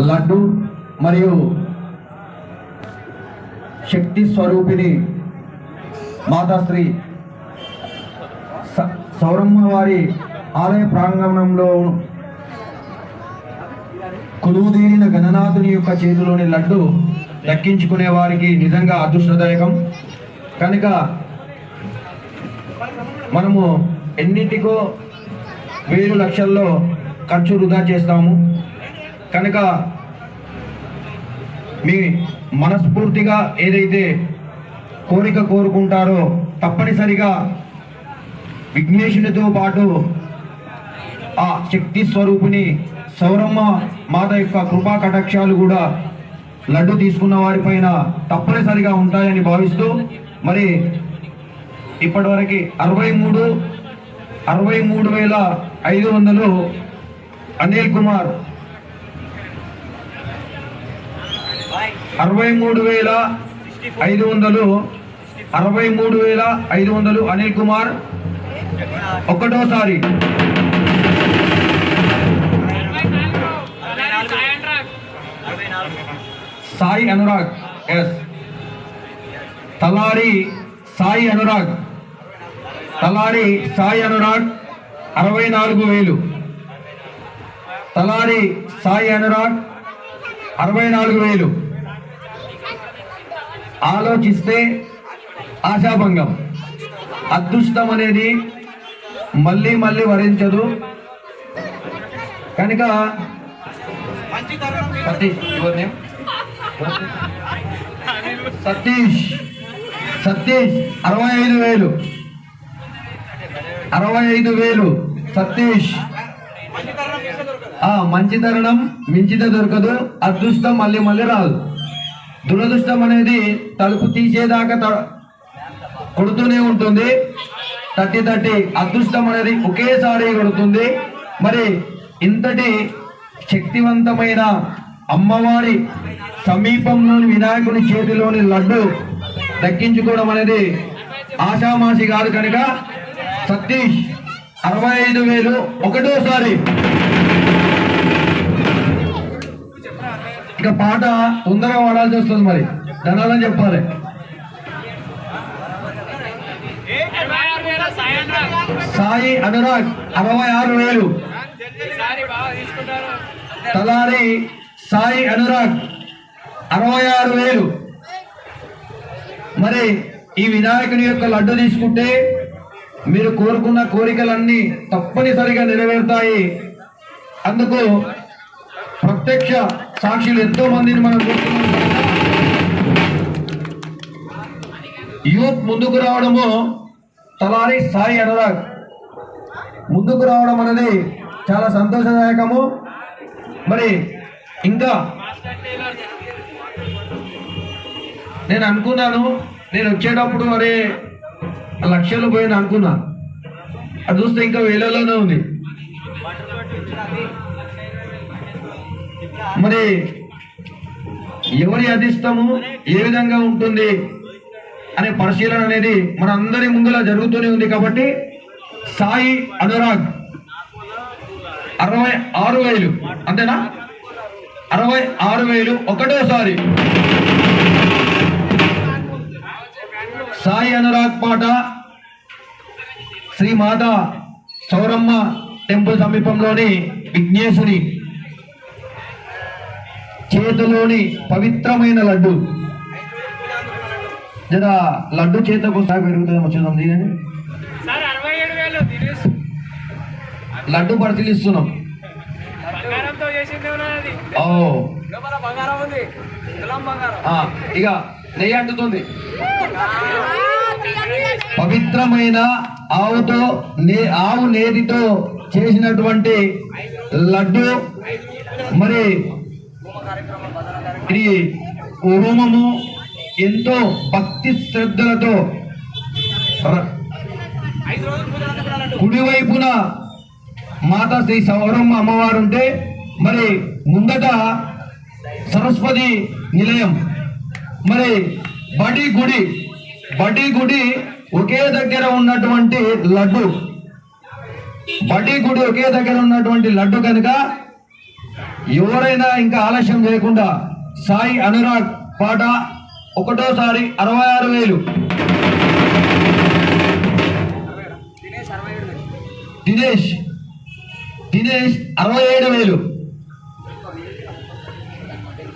లడ్డు మరియు శక్తి స్వరూపిణి మాతాశ్రీ సౌరమ్మ వారి ఆలయ ప్రాంగణంలో కొలువుదీరిన గణనాథుని యొక్క చేతిలోని లడ్డు దక్కించుకునే వారికి నిజంగా అదృష్టదాయకం. కనుక మనము ఎన్నింటికో వేలు లక్షల్లో ఖర్చు వృధా చేస్తాము. కనుక మీ మనస్ఫూర్తిగా ఏదైతే కోరిక కోరుకుంటారో తప్పనిసరిగా విఘ్నేశునితో పాటు ఆ శక్తి స్వరూపిణి సౌరమ్మ మాత యొక్క కృపా కటాక్షాలు కూడా లడ్డు తీసుకున్న వారిపైన తప్పనిసరిగా ఉంటాయని భావిస్తూ, మరి ఇప్పటివరకు 63,500 అనిల్ కుమార్, 63,500 అనిల్ కుమార్ ఒకటోసారి. సాయి అనురాగ్, ఎస్ తలారి సాయి అనురాగ్, 64,000. తలారి సాయి అనురాగ్ 64,000. ఆలోచిస్తే ఆశాభంగం. అదృష్టం అనేది మళ్ళీ మళ్ళీ వరించదు. కనుక సతీష్ 65,000. సతీష్, మంచి తరుణం మించితే దొరకదు, అదృష్టం మళ్ళీ మళ్ళీ రాదు. దురదృష్టం అనేది తలుపు తీసేదాకా కొడుతూనే ఉంటుంది. తట్టి అదృష్టం అనేది ఒకేసారి కొడుతుంది. మరి ఇంతటి శక్తివంతమైన అమ్మవారి సమీపంలోని వినాయకుని చేతిలోని లడ్డు దక్కించుకోవడం అనేది ఆషామాషి కాదు. కనుక సతీష్ 65,000 ఒకటోసారి. ఇక పాట తొందరగా వాడాల్సి వస్తుంది, మరి ధనాలని చెప్పాలి. సాయి అనురాగ్ 66,000. తలారి సాయి అనురాగ్ 66,000. మరి ఈ వినాయకుని యొక్క లడ్డు తీసుకుంటే మీరు కోరుకున్న కోరికలన్నీ తప్పనిసరిగా నెరవేరుతాయి. అందుకు ప్రత్యక్ష సాక్షులు ఎంతో మందిని మనం చూస్తున్నాం. యూత్ ముందుకు రావడము, తలారి సాయి అనురాగ్ ముందుకు రావడం అనేది చాలా సంతోషదాయకము. మరి ఇంకా నేను అనుకున్నాను, నేను వచ్చేటప్పుడు మరి లక్షలు పోయిన అనుకున్నా, అది చూస్తే ఇంకా వేలలోనే ఉంది. మరి ఎవరి అధిష్టము ఏ విధంగా ఉంటుంది అనే పరిశీలన అనేది మన అందరి ముందులా జరుగుతూనే ఉంది. కాబట్టి సాయి అనురాగ్ 66,000, అంతేనా? 66,000 ఒకటోసారి. సాయి అనురాగ్ పాట శ్రీ మాత సౌరమ్మ టెంపుల్ సమీపంలోని విఘ్నేశుని చేతిలోని పవిత్రమైన లడ్డు. జర లడ్డు చేతకు పెరుగుతుందేమో చూద్దాం. దీని లడ్డు పరిశీలిస్తున్నాం. ఇక నెయ్యి అంటుతుంది. పవిత్రమైన ఆవు నేతితో చేసినటువంటి లడ్డు. మరి ఇది హోమము ఎంతో భక్తి శ్రద్ధలతో కుడివైపున మాతా శ్రీ సౌరమ్మ అమ్మవారు ఉంటే, మరి ముందట సరస్వతి నిలయం, మరి బడి గుడి ఒకే దగ్గర ఉన్నటువంటి లడ్డు. బడి గుడి ఒకే దగ్గర ఉన్నటువంటి లడ్డు కనుక ఎవరైనా ఇంకా ఆలస్యం చేయకుండా సాయి అనురాగ్ పాట ఒకటోసారి 66,000. దినేష్ 67,000.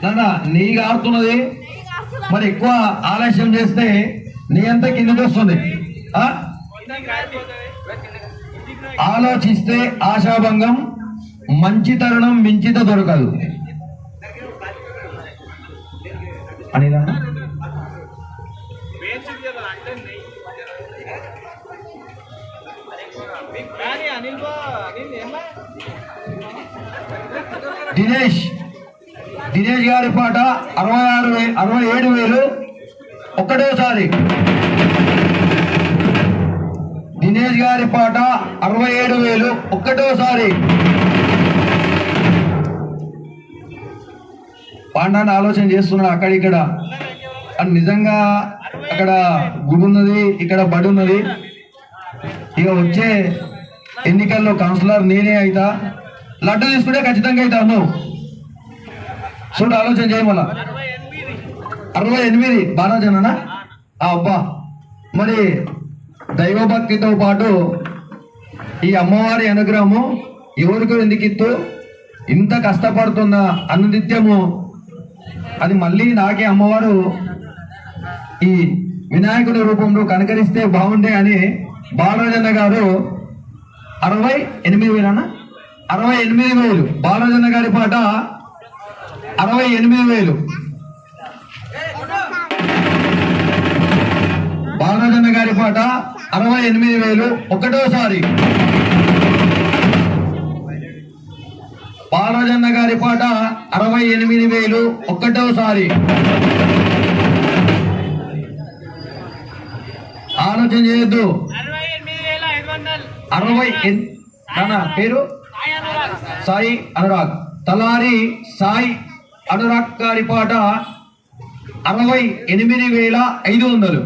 నాన్న నీకు ఆడుతున్నది, మరి ఎక్కువ ఆలస్యం చేస్తే నీ అంతా కిందకి వస్తుంది. ఆలోచిస్తే ఆశాభంగం, మంచి తరుణం మించిత దొరకదు అని దినేష్ గారి పాట 67,000 ఒకటోసారి. దినేష్ గారి పాట 67,000 ఒకటోసారి. పాండాన్ని ఆలోచన చేస్తున్నాడు అక్కడిక్కడ. అని నిజంగా అక్కడ గుడి ఉన్నది, ఇక్కడ బడి ఉన్నది. ఇక వచ్చే ఎన్నికల్లో కౌన్సిలర్ నేనే అయితా, లడ్డు తీసుకుంటే ఖచ్చితంగా అవుతా. నువ్వు చూడు, ఆలోచన చేయమల. 68 బాలాజనా అబ్బా. మరి దైవభక్తితో పాటు ఈ అమ్మవారి అనుగ్రహము ఎవరికి ఎందుకు ఇస్తూ ఇంత కష్టపడుతున్న అనునిత్యము అది మళ్ళీ నాకే అమ్మవారు ఈ వినాయకుడి రూపంలో కనకరిస్తే బాగుండే అని బాలరాజన్న గారు 68,000 68,000. బాలరాజన్న గారి పాట 68,000. బాలరాజన్న గారి పాట 68,000 ఒకటోసారి. బాలరాజన్న గారి పాట 68,000 ఒకటోసారి. ఆలోచన చేయొద్దు. 60 పేరు సాయి అనురాగ్, తలారి సాయి అనురాగ్ గారి పాట 68,500.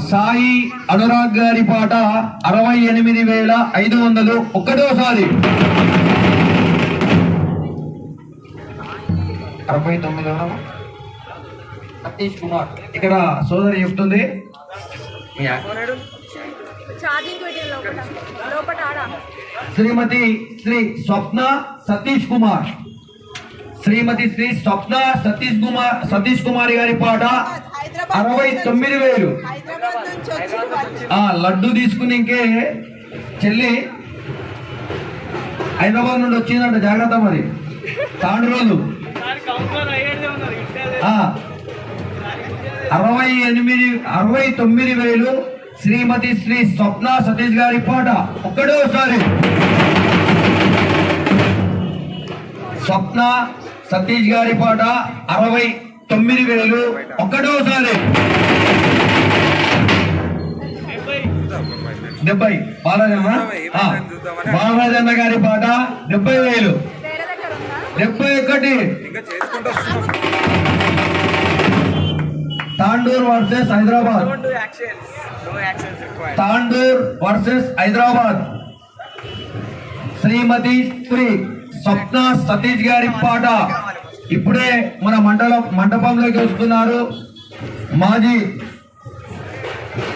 సాయి అనురాగ్ గారి పాట 68,500 ఒకటోసారి. 69 సతీష్ కుమార్. ఇక్కడ సోదరి చెప్తుంది శ్రీమతి శ్రీ స్వప్న సతీష్ కుమార్. శ్రీమతి శ్రీ స్వప్న సతీష్ కుమార్ గారి పాట 69,000. లడ్డు తీసుకుని ఇంకే చెల్లి హైదరాబాద్ నుండి వచ్చిందంట, జాగ్రత్త. మరి తాండు రోజు 69,000 శ్రీమతి శ్రీ స్వప్న సతీష్ గారి పాట ఒకటోసారి. స్వప్న సతీష్ గారి పాట 69,000 ఒకటోసారి. 70 బాలరాజన్న గారి పాట 70,000. 71 తాండూర్ వర్సెస్ హైదరాబాద్. తాండూర్ వర్సెస్ హైదరాబాద్. శ్రీమతి శ్రీ స్వప్న సతీష్ గారి పాట ఇప్పుడే మన మండపంలోకి వస్తున్నారు. మాజీ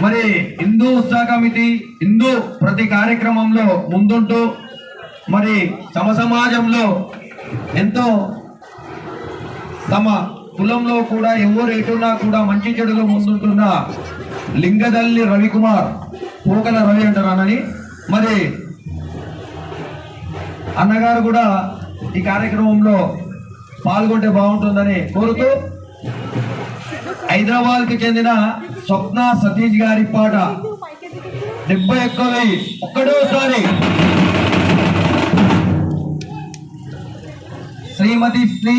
మరి హిందూ ఉత్సాహ కమిటీ హిందూ ప్రతి కార్యక్రమంలో ముందుంటూ మరి సమాజంలో ఎంతో తమ కులంలో కూడా ఎవరు ఎటున్నా కూడా మంచి చెడులో ముందుంటున్న లింగదల్లి రవికుమార్, పోకల రవి అంటారని మరి అన్నగారు కూడా ఈ కార్యక్రమంలో పాల్గొంటే బాగుంటుందని కోరుతూ హైదరాబాద్ కి చెందిన స్వప్న సతీష్ గారి పాట 71,000 ఒకటోసారి. శ్రీమతి శ్రీ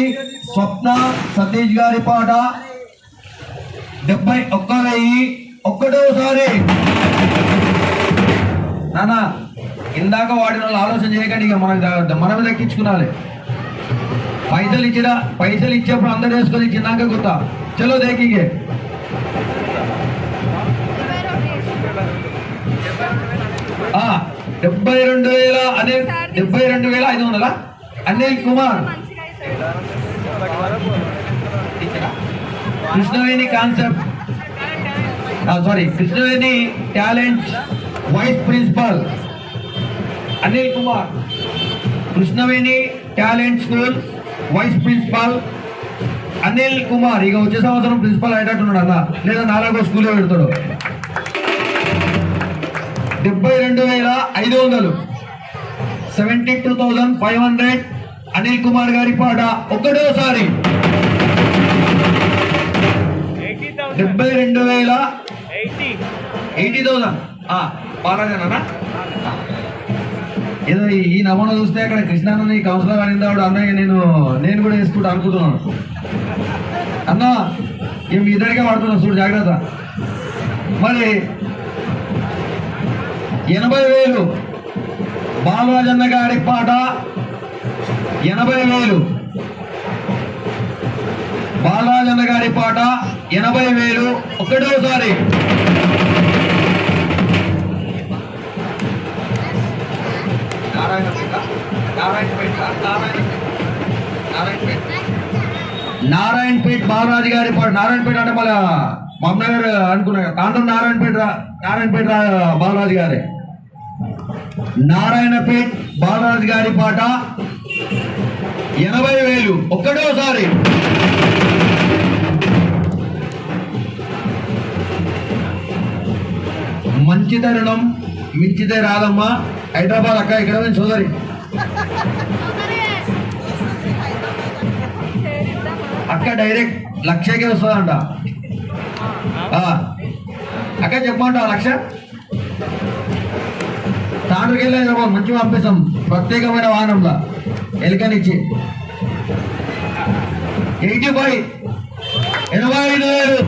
స్వప్న సతీష్ గారి పాట 71,000 ఒకటోసారి. నానా ఇందాక వాడిన వాళ్ళు ఆలోచన చేయకండి, ఇక మనమే దక్కించుకున్నాలి. పైసలు ఇచ్చేప్పుడు అందరు వేసుకొని చిన్నాక గుర్తా చలో దేకిగే. 72,000 Anil 72,500 Anil Kumar. Krishnaveni concept Krishnaveni talent vice principal Anil Kumar. Krishnaveni talent school vice principal Anil Kumar. ఇక వచ్చే సంవత్సరం ప్రిన్సిపల్ అయ్యేటట్టున్నాడు అన్న, లేదా నాలుగో స్కూల్లో పెడతాడు. 72,500 72,500 అనిల్ కుమార్ గారి పాట ఒకటోసారి. 80,000 బాలాజనా. ఏదో ఈ నమూనా చూస్తే అక్కడ కృష్ణాన్ని కౌన్సిలర్ అనిందాడు అన్నయ్య, నేను కూడా వేసుకుంటా అనుకుంటున్నాను అన్న. ఇవి మీ ఇద్దరికే వాడుతున్నాను చూడు, జాగ్రత్త. మరి 80,000 బాలరాజన్న గారి పాట. 80,000 బాలరాజన్న గారి పాట. 80,000 ఒకటోసారి. నారాయణపేట్ బాలరాజు గారి పాట. నారాయణపేట అంటే మళ్ళా మమ్మనగర్ అనుకున్నా, కాంతం నారాయణపేట బాలరాజు గారే. నారాయణపేట్ బాలరాజు గారి పాట 80,000 ఒక్కటోసారి. మంచిదే రుణం మించితే రాదమ్మా. హైదరాబాద్ అక్క ఇక్కడ సోదరి. అక్క డైరెక్ట్ లక్షకే వస్తుందంట అక్క. చెప్పమంట 1,00,000 తాండ్రికి వెళ్ళి హైదరాబాద్ మంచిగా పంపిస్తాం ప్రత్యేకమైన వాహనంలో ఎలుకనిచ్చి. 85,000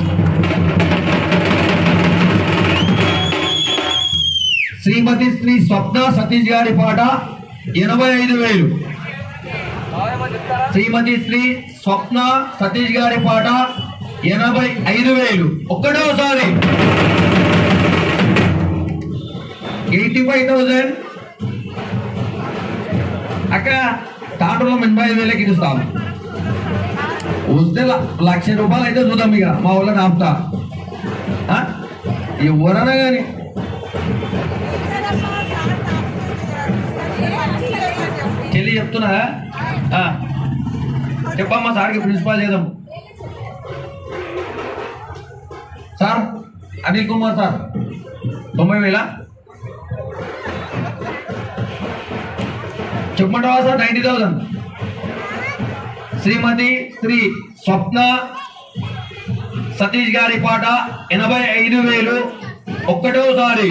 శ్రీమతి శ్రీ స్వప్న సతీష్ గారి పాట. 85,000 శ్రీమతి శ్రీ స్వప్న సతీష్ గారి పాట. 85,000 ఒక్కటోసారి. 85,000 అక్క. తాండ్రులో 85,000కి ఇస్తాం. వస్తే 1,00,000 రూపాయలు అయితే చూద్దాం. ఇక మా వాళ్ళని ఆపుతా ఎవరన్నా కానీ. చెల్లి చెప్తున్నా చెప్పమ్మా సార్కి ప్రిన్సిపాల్ చేద్దాం. సార్ అనిల్ కుమార్ సార్ 90,000 చెప్పమంటావా సార్? 90,000 శ్రీమతి శ్రీ స్వప్న సతీష్ గారి పాట. 85,000 ఒక్కటోసారి.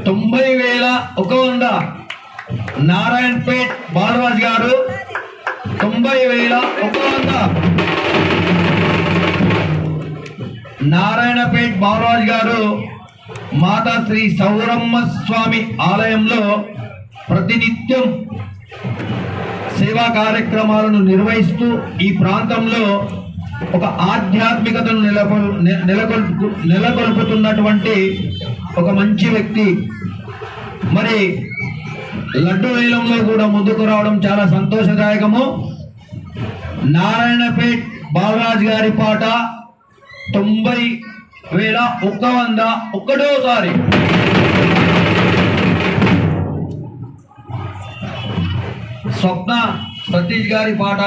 90,100 నారాయణపేట్ బాలరాజ్ గారు. 90,100 నారాయణపేట్ బాలరాజ్ గారు మాతా శ్రీ సౌరమ్మ స్వామి ఆలయంలో ప్రతినిత్యం సేవా కార్యక్రమాలను నిర్వహిస్తూ ఈ ప్రాంతంలో ఒక ఆధ్యాత్మికతను నెలకొల్పుతున్నటువంటి ఒక మంచి వ్యక్తి. మరి లడ్డు వేలంలో కూడా ముందుకు రావడం చాలా సంతోషదాయకము. నారాయణపేట్ బాలరాజ్ గారి పాట 90,100 ఒక్కటోసారి. స్వప్న సతీష్ గారి పాట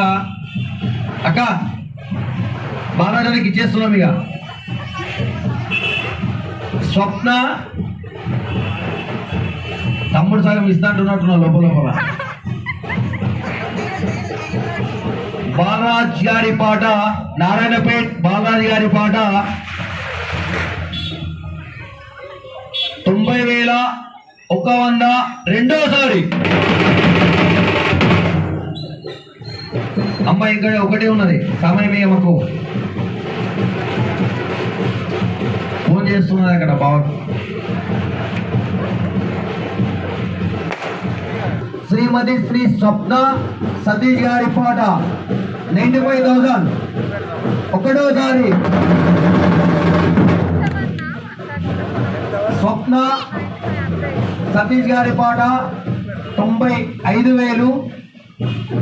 అక్క బాలరాజానికి ఇచ్చేస్తున్నాం. ఇక స్వప్న తమ్ముడు సగం ఇస్తాంటున్నట్టున్నా లోపల. బాలరాజ్ గారి పాట. నారాయణపేట్ బాలరాజ్ గారి పాట 90,100 రెండోసారి. అమ్మ ఇంకా ఒకటే ఉన్నది, సమయం ఏమకు ఫోన్ చేస్తున్నది అక్కడ బావ. శ్రీమతి శ్రీ స్వప్న సతీష్ గారి పాట 95,000 ఒకటోసారి. స్వప్న సతీష్ గారి పాట 95,000.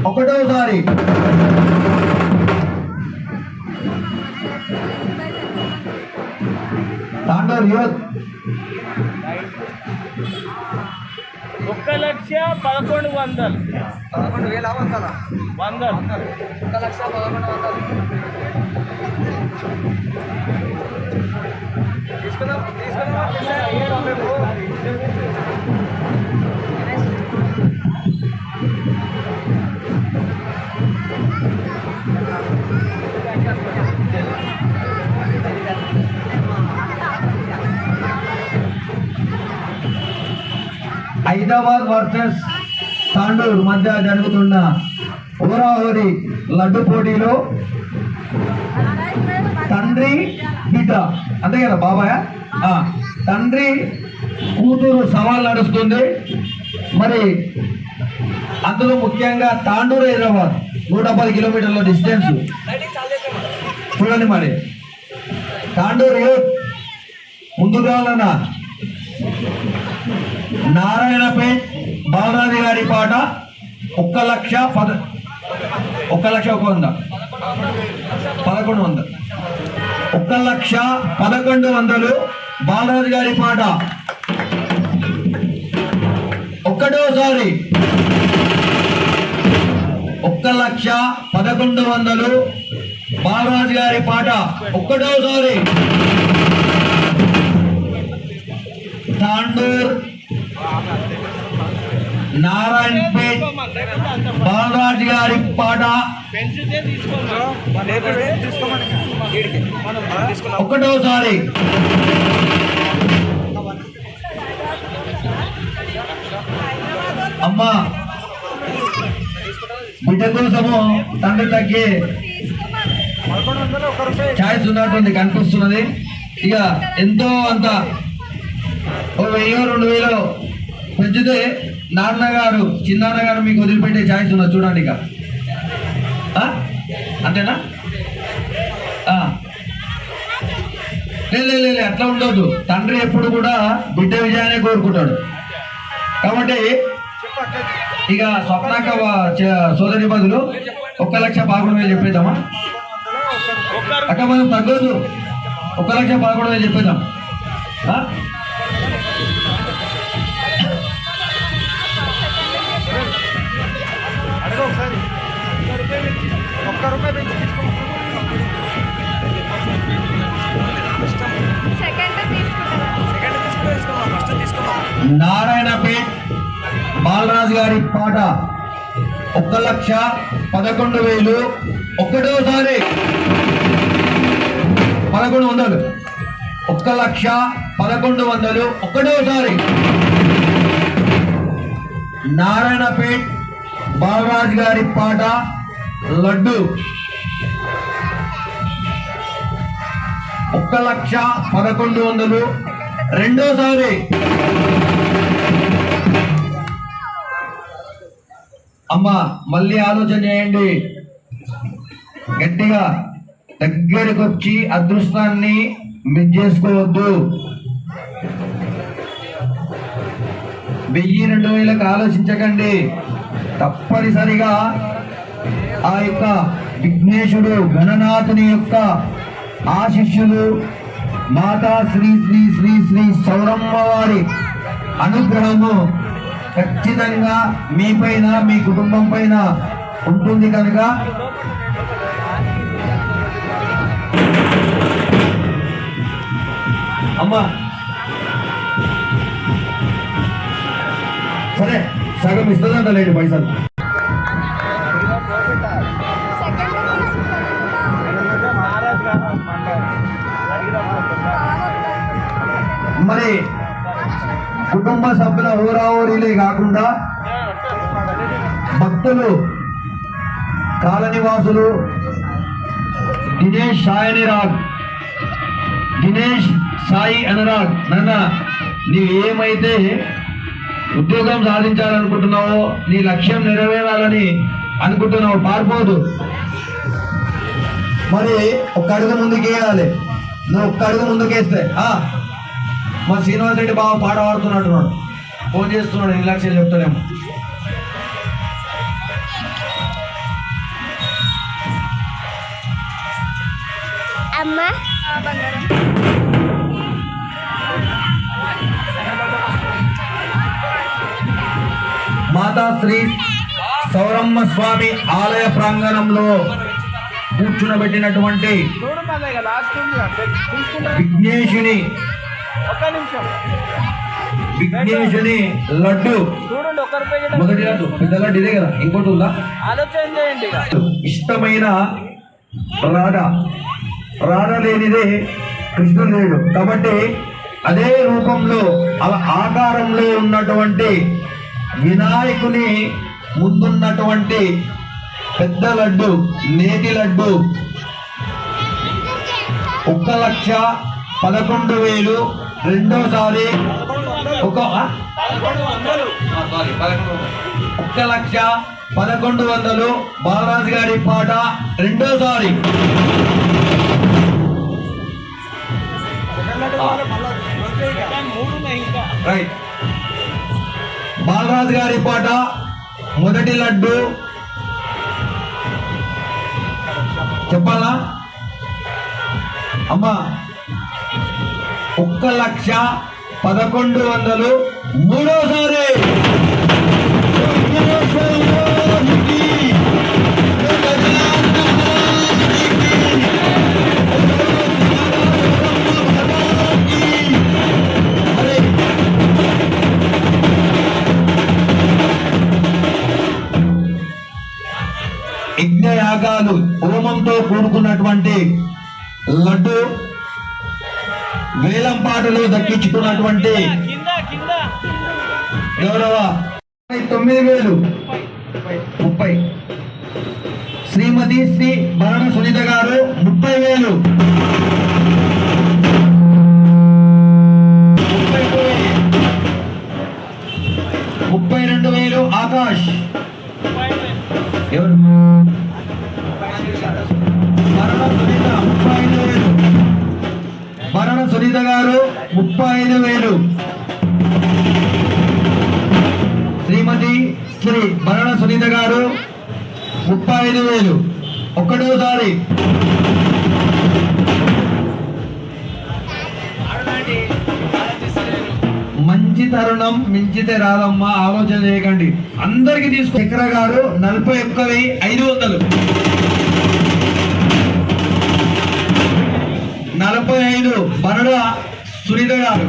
ఒకటోసారి తాండూరు యూత్ 1,11,100. 1,11,100. తీసుకుందాం. హైదరాబాద్ వర్సెస్ తాండూరు మధ్య జరుగుతున్న హోరాహోరీ లడ్డు పోటీలో తండ్రి బిడ్డ అంతే కదా బాబాయ్, తండ్రి కూతురు సవాల్ నడుస్తుంది. మరి అందులో ముఖ్యంగా తాండూరు హైదరాబాద్ 110 కిలోమీటర్ల డిస్టెన్స్. చూడండి మరి తాండూరు యూత్ ముందుగా నారాయణపేట్ బాలరాజు గారి పాట 1,11,100. 1,11,100 బాలరాజు గారి పాట. ఒక్కటోసారి 1,11,100 బాలరాజు గారి పాట. ఒక్కటోసారి తాండూర్ నారాయణపేట్ బాలరాజు గారి పాట. ఒకటోసారి అమ్మ బిడ్డ కోసము తండ్రి తగ్గి ఛాయిస్ ఉన్నటువంటి కనిపిస్తున్నది. ఇక ఎంతో అంత 1,000-2,000 పెంచితే నాన్నగారు చిన్నాన్నగారు మీకు వదిలిపెట్టే ఛాయిస్ ఉన్నది. చూడండి ఇక అంతేనా? లే అట్లా ఉండదు. తండ్రి ఎప్పుడు కూడా బిడ్డ విజయాన్ని కోరుకుంటాడు. కాబట్టి ఇక స్వప్నాక సోదరి బదులు 1,11,000 చెప్పేద్దామా అక్క? మనం తగ్గదు. 1,11,000 చెప్పేద్దాం. నారాయణపేట్ బాలరాజు గారి పాట 1,11,100. ఒకటోసారి 1,100. 1,11,100. ఒకటోసారి నారాయణపేట్ బాలరాజు గారి పాట లడ్డు. 1,11,100. రెండోసారి అమ్మ మళ్ళీ ఆలోచన చేయండి గట్టిగా. దగ్గరికి వచ్చి అదృష్టాన్ని మిస్ చేసుకోవద్దు. 1,000-2,000 ఆలోచించకండి. తప్పనిసరిగా ఆ యొక్క విఘ్నేశుడు గణనాథుని యొక్క ఆశిష్యులు మాతా శ్రీ శ్రీ శ్రీ శ్రీ సౌరమ్మ వారి అనుగ్రహము ఖచ్చితంగా మీ పైన మీ కుటుంబం పైన ఉంటుంది కనుక అమ్మా సరే సగం ఇస్తుందంట లేండి పైసలు. మరి కుటుంబ సభ్యుల ఊరాఊరిలే కాకుండా భక్తులు కాలనివాసులు దినేష్ సాయి అనురాగ్ నాన్న నీవేమైతే ఉద్యోగం సాధించాలనుకుంటున్నావో నీ లక్ష్యం నెరవేరాలని అనుకుంటున్నావు పారిపోదు. మరి ఒక్క అడుగు ముందుకేయాలి. నువ్వు ఒక్క అడుగు ముందుకేస్తే మా శ్రీనివాస్ రెడ్డి బాగా పాట పాడుతున్నట్టున్నాడు, ఫోన్ చేస్తున్నాడు, ఎన్ని లక్షలు చెప్తాడేమో. అమ్మా మాతాశ్రీ సౌరమ్మ స్వామి ఆలయ ప్రాంగణంలో కూర్చునబెట్టినటువంటి చూడు మళ్ళీ లాస్ట్ తీసుకుంటా. విఘ్నేశుని ఒక్క నిమిషం విఘ్నేశుని లడ్డు, చూడండి. ఒక్క రూపాయి మొదటి లడ్డు, పెద్ద లడ్డు ఇదే కదా, ఇంకోటి ఉందా? ఆలోచన చేయండి ఇక. ఇష్టమైన రాధ లేనిదే కృష్ణుడు లేడు కాబట్టి అదే రూపంలో అలా ఆకారంలో ఉన్నటువంటి వినాయకుని ముందున్నటువంటి పెద్ద లడ్డు, నేతి లడ్డు 1,11,000. రెండోసారి 1,11,100 బాలరాజు గారి పాట రెండోసారి. రైట్. బాలరాజు గారి పాట మొదటి లడ్డు చెప్పాలా అమ్మా? 1,11,100 మూడోసారి. యజ్ఞయాగాలు హోమంతో కూడుకున్నటువంటి లడ్డు వేలం పాటలు దక్కించుకున్నటువంటి కింద కింద గౌరవ 9,000 30. శ్రీమతి శ్రీ భరణ సునీత గారు 30,000. 32,000 ఆకాష్. ఎవరు? భరణ సునీత గారు 35,000. శ్రీమతి శ్రీ భరణ సునీత గారు 35,000. ఒక్కటోసారి. మంచి తరుణం మించితే రాదమ్మా, ఆలోచన చేయకండి. అందరికి తీసుకో. చక్ర గారు 41,500. 45 భరణ సునీత గారు.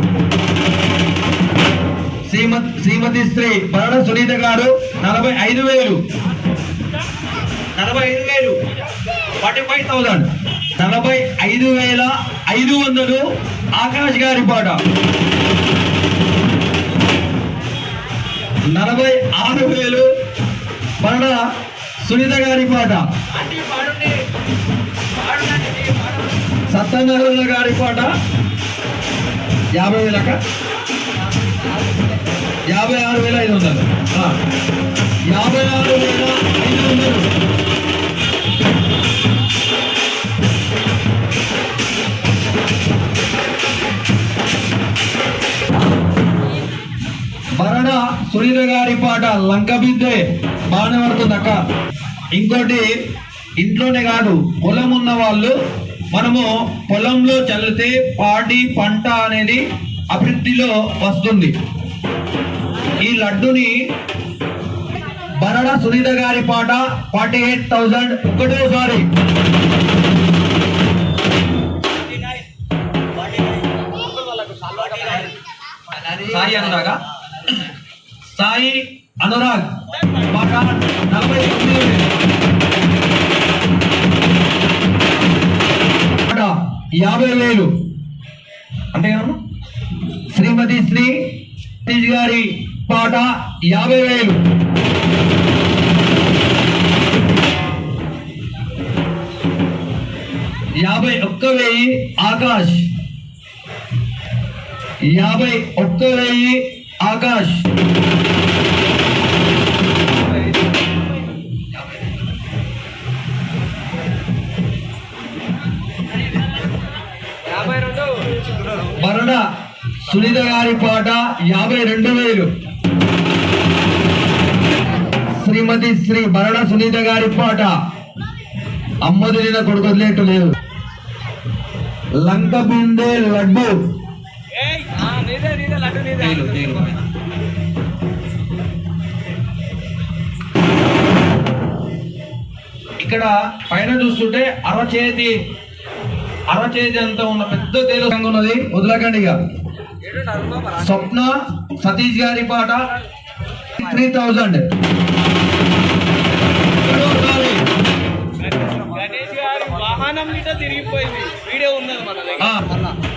శ్రీమతి శ్రీ భరణ సునీత గారు 45,000. 45,000 45,000. 45,500 ఆకాష్ గారి పాట. 46,000 భరణ సునీత గారి పాట. సత్యనారాయణ గారి పాట 50,000. 56,500. 56,500. భరణ సునీత గారి పాట లంక బిద్దే బాగానే పడుతుంది అక్క. ఇంకోటి, ఇంట్లోనే కాదు పొలం ఉన్న వాళ్ళు మనము పొలంలో చల్లితే పాడి పంట అనేది అభివృద్ధిలో వస్తుంది. ఈ లడ్డుని భరణ సునీత గారి పాట 48,000. ఒకటోసారి. సాయి అనురాగ సాయి అనురాగ్ పాట 49,000. 50,000 అంటే శ్రీమతి శ్రీ గారి పాట 50,000. 51,000 ఆకాష్. 51,000 ఆకాష్. 52 భరణ సునీత గారి పాట 52,000. శ్రీమతి శ్రీ బరడ సునీత గారి పాట అమ్మది నిన్న కొడుకు వదిలేట్టు లేదు. లంక బిందె లడ్డు ఇక్కడ పైన చూస్తుంటే అరచేతి అంతా ఉన్న పెద్ద తేలు ఉన్నది. వదలకండి ఇక. స్వప్న సతీష్ గారి పాట 3,000. గణేష్ గారి వాహనం మీద తిరిగిపోయింది. వీడియో ఉన్నది మన దగ్గర.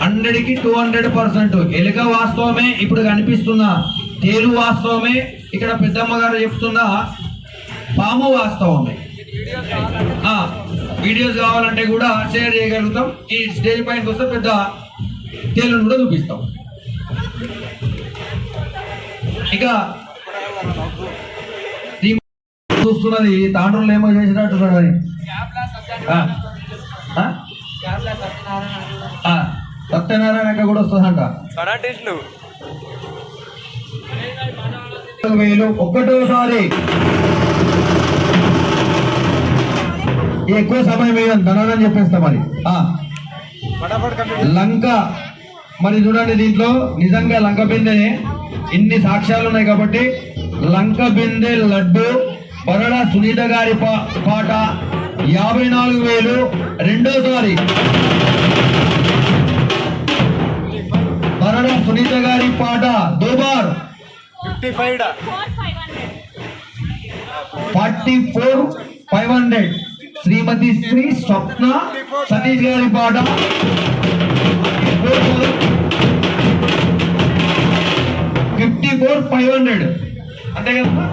100కి 200%. ఎలుక వాస్తవమే, ఇప్పుడు కనిపిస్తున్న తేలు వాస్తవమే, ఇక్కడ పెద్దమ్మ గారు చెప్తున్న పాము వాస్తవమే. వీడియోస్ కావాలంటే కూడా షేర్ చేయగలుగుతాం. ఈ స్టేజ్ పైనకి వస్తే పెద్ద తేలును కూడా చూపిస్తాం. ఇక చూస్తున్నది తాండ్రులు ఏమో చేసినట్టున్నాడు అని. సత్యనారాయణ కూడా వస్తుందంట. 4,000 ఒక్కటోసారి. ఎక్కువ సమయం వేయను, ధనాలని చెప్పేస్తా మరి. లంక మరి చూడండి, దీంట్లో నిజంగా లంక బిందెనే. ఇన్ని సాక్ష్యాలు ఉన్నాయి కాబట్టి లంక బిందె లడ్డు బరడ సునీత గారి పాట 54,000 రెండోసారి. బరడ సునీత గారి పాట దోబార్ 44,500. శ్రీమతి శ్రీ స్వప్న సతీష్ గారి పాట 54,500. అంతే కదా.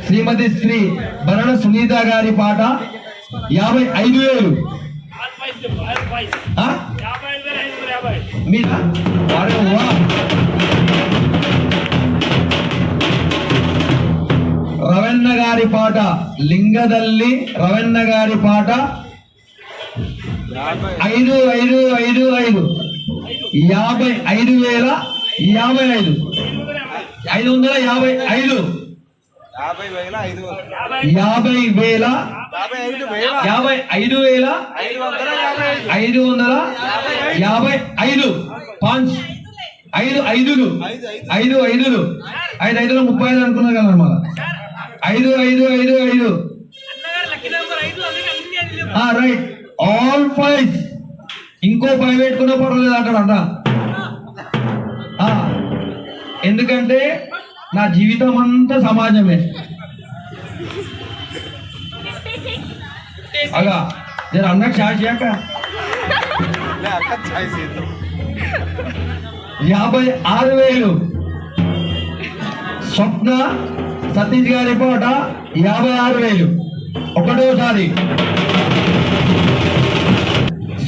శ్రీమతి శ్రీ బరణ సునీత గారి పాట 55,000. రవెన్న గారి పాట లింగదల్లి రవెన్న గారి పాట 55,000. 55,000. 555. 50,000. 555. పాంచ్ 5,500. 5,500. 35 అనుకున్నా కదా మన. 5,555. రైట్. ఆల్ 5. ఇంకో 5 పెట్టుకున్నా పర్వాలేదు అంటాడంట. ఎందుకంటే నా జీవితం అంతా సమాజమే. అగా జర అన్నకు షాష్ చేయక. 56,000. స్వప్న సతీష్ గారి పాట 56,000. ఒకటోసారి.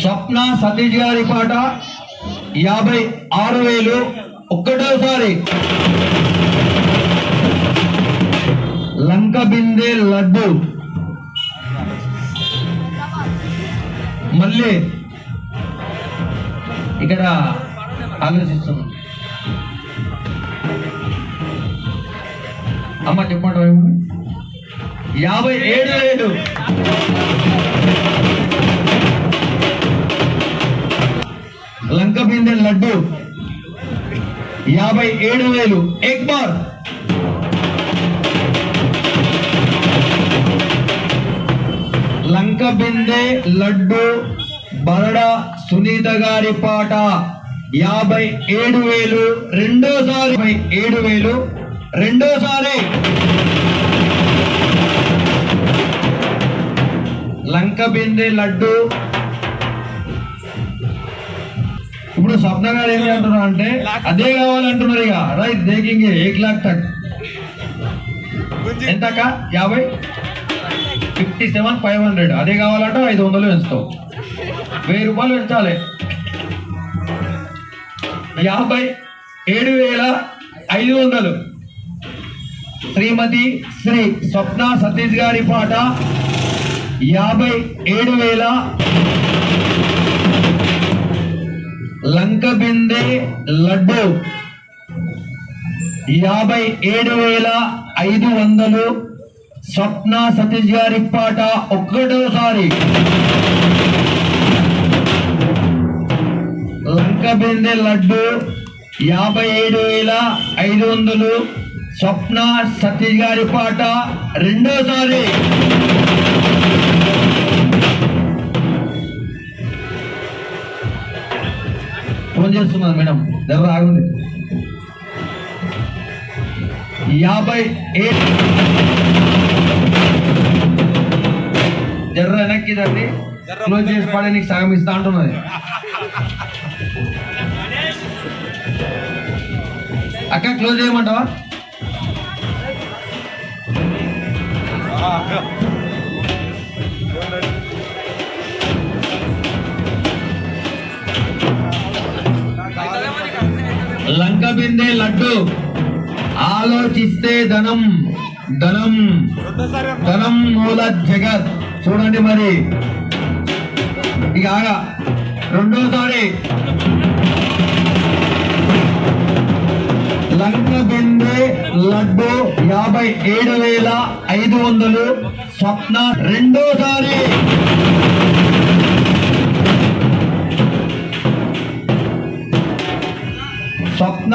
స్వప్న సతీష్ గారి పాట 56,000. ఒక్కటోసారి. లంక బిందె లడ్డు మళ్ళీ ఇక్కడ ఆలోచిస్తున్నాం. అమ్మ చెప్పమంటావు ఏమో. 57,000. లంక బిందె లడ్డు 57,000. ఎక్ బార్. లంక బిందె లడ్డు బరడ సునీత గారి పాట 57,000 రెండోసారి. 57,000 రెండోసారి. లంక బిందె లడ్డు. ఇప్పుడు స్వప్న గారు ఏమి అంటున్నారు అంటే అదే కావాలంటున్నారు. ఇక రైట్ దేకింగ్ 1,00,000 తక్ ఎంతక 50. 57,500. అదే కావాలంటే 500 పెంచుతావు. 1,000 రూపాయలు పెంచాలి. 57,500. శ్రీమతి శ్రీ స్వప్న సతీష్ గారి పాట 57,000. లంక బిందె లడ్డు 57,500. స్వప్న సతీష్ గారి పాట ఒక్కటోసారి. లంక బిందె లడ్డు 57,500. స్వప్న సతీష్ గారి పాట రెండోసారి. ఫోన్ చేస్తున్నారు మేడం, దగ్గర ఆగుంది. 57 జర్ర వెనక్కి తండి క్లోజ్ చేసి పడే నీకు సగం ఇస్తా అంటున్నది. అక్క క్లోజ్ చేయమంటావా? లంక బిందె లడ్డు ఆలోచిస్తే ధనం ధనం ధనం మూల జగత్. చూడండి మరి ఇక ఆగా రెండోసారి. లంక బిందె లడ్డు 57,500. స్వప్న రెండోసారి. స్వప్న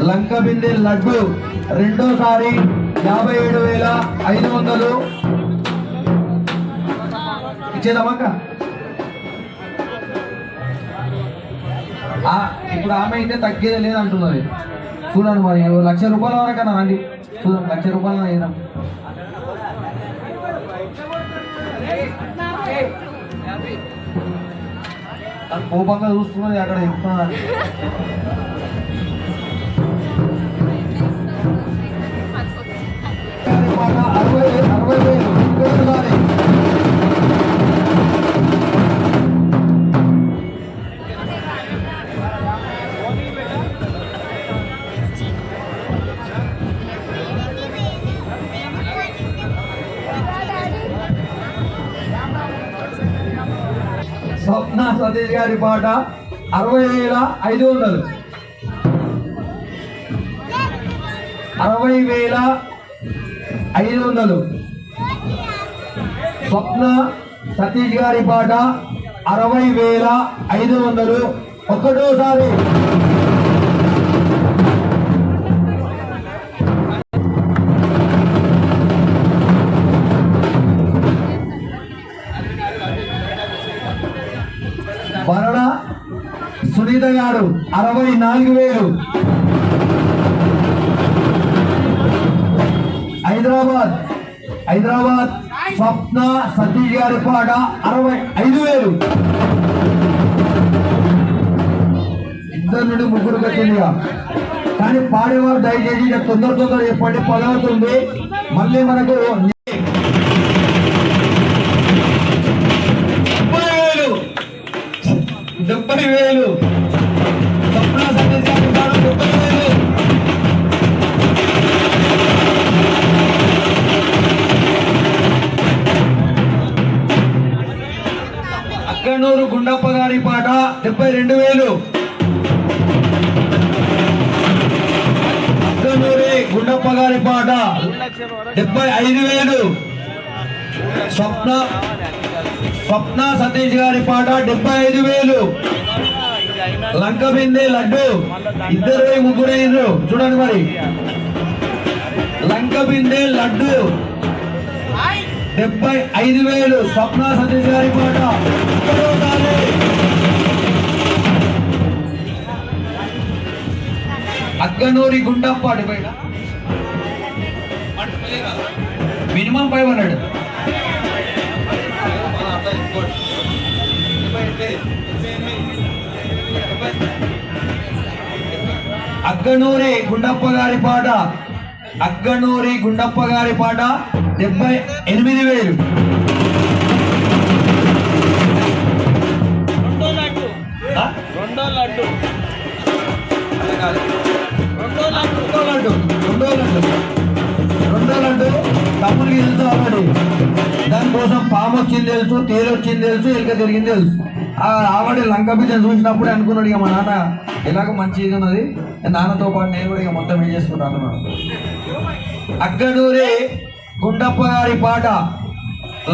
లంక బిందె లడ్డు రెండోసారి 57,500. ఇచ్చేద్దామక్క. ఇప్పుడు ఆమె అయితే తగ్గేది లేదంటున్నది. చూడండి మరి 1,00,000 రూపాయల వరకన్నా రండి చూద్దాం. 1,00,000 రూపాయలు వేద్దాం. కోపంగా చూస్తున్నది అక్కడ చెప్తున్నది. స్వప్న సతీష్ గారి పాట 60,500. 60,500. స్వప్న సతీష్ గారి పాట 60,500. ఒక్కటోసారి. వరణ సునీత గారు 64,000. హైదరాబాద్ స్వప్న సతీష్ గారి పాట 65,000. ఇద్దరు నుండి ముగ్గురు వచ్చిందిగా. కానీ పాడేవారు దయచేసి తొందర చెప్పండి, 10 అవుతుంది. మళ్ళీ మనకు 70,000. స్వప్న సతీష్ గారి పాట 70,000. అక్కనూరు గుండప్ప గారి పాట 72,000. అక్కనూరి గుండప్ప గారి పాట 75,000. స్వప్న సతీష్ గారి పాట 75,000. లంక బిందె లడ్డు 2-3 చూడండి మరి. లంక బిందె లడ్డు 75,000. స్వప్న సతీష్ గారి పాట. అక్కనూరి గుండప్ప మినిమం 500. అక్కనూరి గుండప్ప గారి పాట 78,000. కోసం పాము వచ్చింది తెలుసు, తేలు వచ్చింది తెలుసు, ఎలుక తిరిగింది తెలుసు. ఆ ఆవిడ లంక బిడ్డను చూసినప్పుడే అనుకున్నాడు ఇక మా నాన్న ఎలాగో మంచిగా ఉన్నది, నాన్నతో పాటు నేను కూడా ఇక మొత్తం ఏం చేసుకుంటాను అన్నాడు. అగ్గనూరి గుండప్ప గారి పాట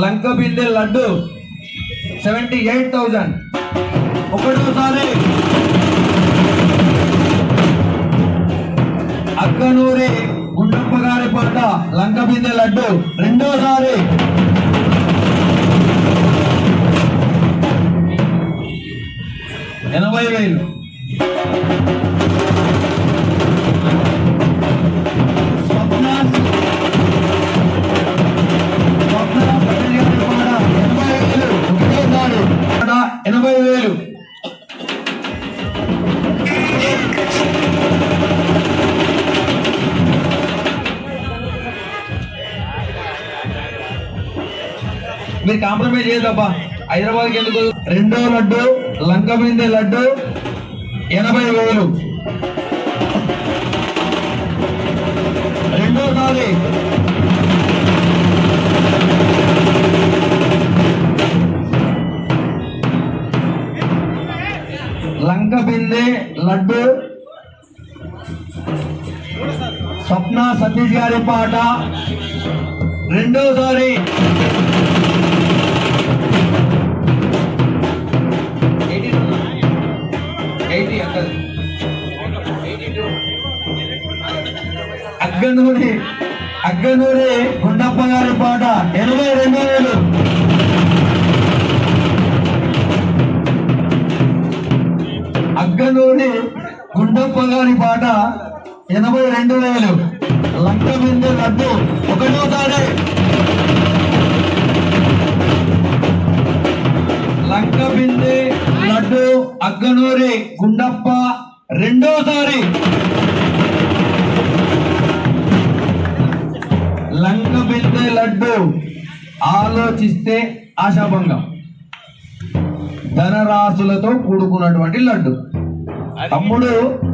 లంక బిందె లడ్డు 78,000. ఒకటోసారి అగ్గనూరి గుండప్ప గారి పాట లంక బిందె లడ్డు రెండోసారి 80,000. మీరు కాంప్రమైజ్ చేయదబ్బా, హైదరాబాద్కి ఎందుకు? రెండో లడ్డు లంక బిందె లడ్డు 80,000. రెండోసారి లంక బిందె లడ్డు స్వప్న సతీష్ గారి పాట రెండోసారి 80 అగ్గనూరి గుండప్ప గారి పాట 82,000. అగ్గనూరి గుండప్ప గారి పాట 82,000. లంక బిందె లడ్డు ఒకటోసారి లంక బిందె లడ్డు అగ్గనూరి గుండప్ప రెండోసారి లంక బిందె లడ్డు ఆలోచిస్తే ఆశాభంగం, ధనరాశులతో కూడుకున్నటువంటి లడ్డు. తమ్ముడు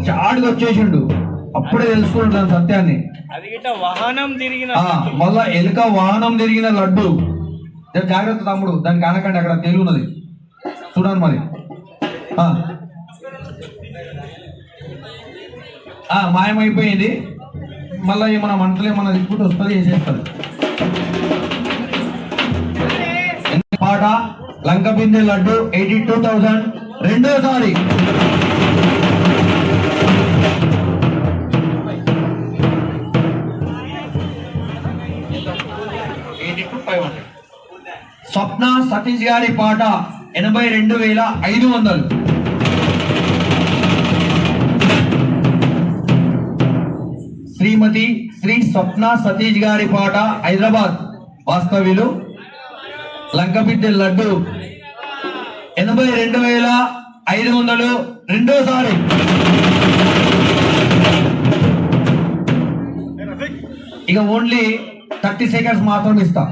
చాటుగా వచ్చేసిండు, అప్పుడే తెలుసుకుంటాను సత్యాన్ని. అది గిట్ట వాహనం తిరిగిన మళ్ళా ఎలుక వాహనం తిరిగిన లడ్డు. జాగ్రత్త తమ్ముడు, దానికి ఆనకండి, అక్కడ తెలుగున్నది చూడండి. మరి మాయమైపోయింది, మళ్ళీ ఏమన్నా మంటలు ఏమన్నా దిక్కుంటూ వస్తుంది, వేసేస్తుంది. పాట లంక బిందె లడ్డు 82,000. రెండోసారి స్వప్న సతీష్ గారి పాట 82,500. శ్రీమతి శ్రీ స్వప్న సతీష్ గారి పాట హైదరాబాద్ వాస్తవ్యులు లంక బిందె లడ్డు 82,500. రెండోసారి ఇక ఓన్లీ 30 సెకండ్స్ మాత్రం ఇస్తా,